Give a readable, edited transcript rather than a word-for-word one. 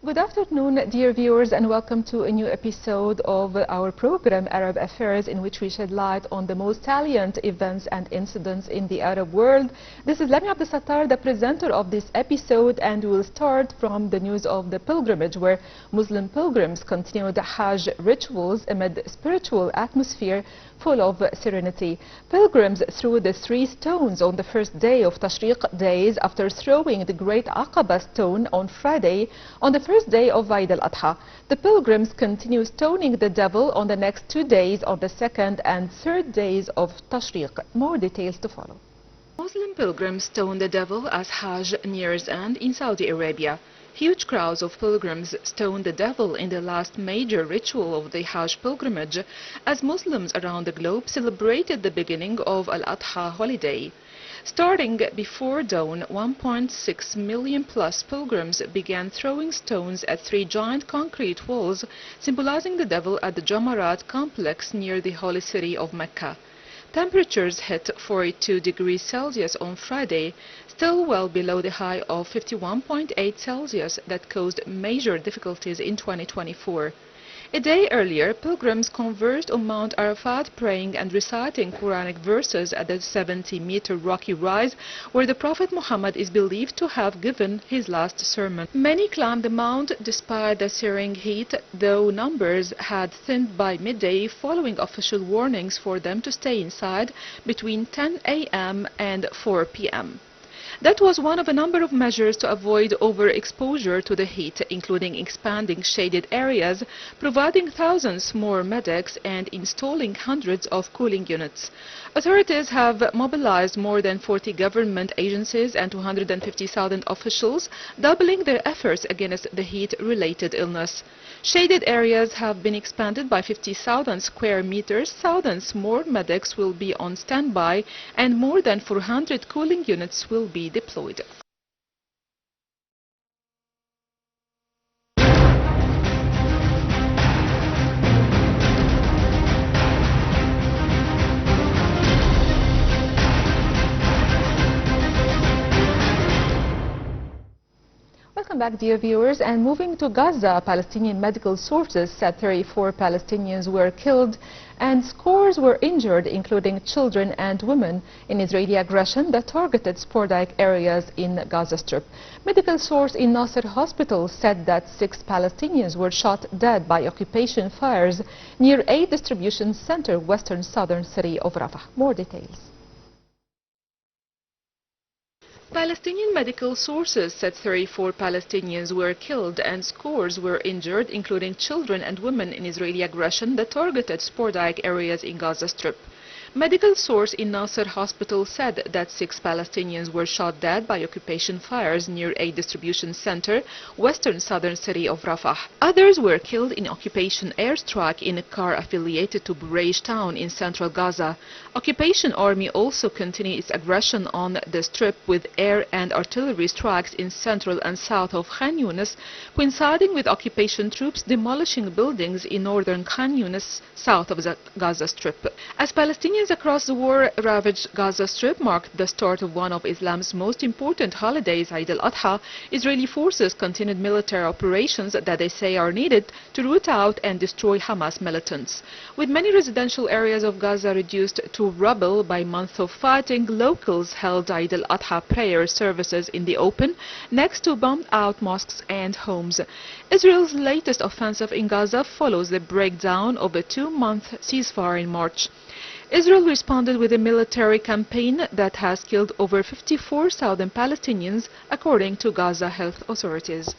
Good afternoon, dear viewers, and welcome to a new episode of our program Arab Affairs, in which we shed light on the most salient events and incidents in the Arab world. This is Lamia Abdel Sattar, the presenter of this episode, and we will start from the news of the pilgrimage, where Muslim pilgrims continue the Hajj rituals amid spiritual atmosphere full of serenity. Pilgrims threw the 3 stones on the first day of Tashriq days after throwing the Great Aqaba stone on Friday on the first day of Eid al-Adha. The pilgrims continue stoning the devil on the next 2 days, on the second and third days of Tashriq. More details to follow. Muslim pilgrims stone the devil as Hajj nears end in Saudi Arabia. Huge crowds of pilgrims stoned the devil in the last major ritual of the Hajj pilgrimage as Muslims around the globe celebrated the beginning of Al-Adha holiday. Starting before dawn, 1.6 million plus pilgrims began throwing stones at 3 giant concrete walls symbolizing the devil at the Jamarat complex near the holy city of Mecca. Temperatures hit 42 degrees Celsius on Friday, still well below the high of 51.8 Celsius that caused major difficulties in 2024. A day earlier, pilgrims converged on Mount Arafat, praying and reciting Quranic verses at the 70-meter rocky rise where the Prophet Muhammad is believed to have given his last sermon. Many climbed the mount despite the searing heat, though numbers had thinned by midday following official warnings for them to stay inside between 10 a.m. and 4 p.m. That was one of a number of measures to avoid overexposure to the heat, including expanding shaded areas, providing thousands more medics, and installing hundreds of cooling units. Authorities have mobilized more than 40 government agencies and 250,000 officials, doubling their efforts against the heat-related illness. Shaded areas have been expanded by 50,000 square meters, thousands more medics will be on standby, and more than 400 cooling units will be deployed. Welcome back, dear viewers, and moving to Gaza, Palestinian medical sources said 34 Palestinians were killed and scores were injured, including children and women, in Israeli aggression that targeted sporadic areas in Gaza Strip. Medical source in Nasser Hospital said that 6 Palestinians were shot dead by occupation fires near a distribution center western southern city of Rafah. More details. Palestinian medical sources said 34 Palestinians were killed and scores were injured, including children and women, in Israeli aggression that targeted sporadic areas in Gaza Strip. Medical source in Nasser Hospital said that 6 Palestinians were shot dead by occupation fires near a distribution center western southern city of Rafah. Others were killed in occupation airstrike in a car affiliated to Bureij town in central Gaza. Occupation army also continued its aggression on the strip with air and artillery strikes in central and south of Khan Yunis, coinciding with occupation troops demolishing buildings in northern Khan Yunis, south of the Gaza Strip. As Palestinians across the war-ravaged Gaza Strip marked the start of one of Islam's most important holidays, Eid al-Adha, Israeli forces continued military operations that they say are needed to root out and destroy Hamas militants. With many residential areas of Gaza reduced to rubble by months of fighting, locals held Eid al-Adha prayer services in the open next to bombed-out mosques and homes. Israel's latest offensive in Gaza follows the breakdown of a 2-month ceasefire in March. Israel responded with a military campaign that has killed over 54,000 Palestinians, according to Gaza health authorities.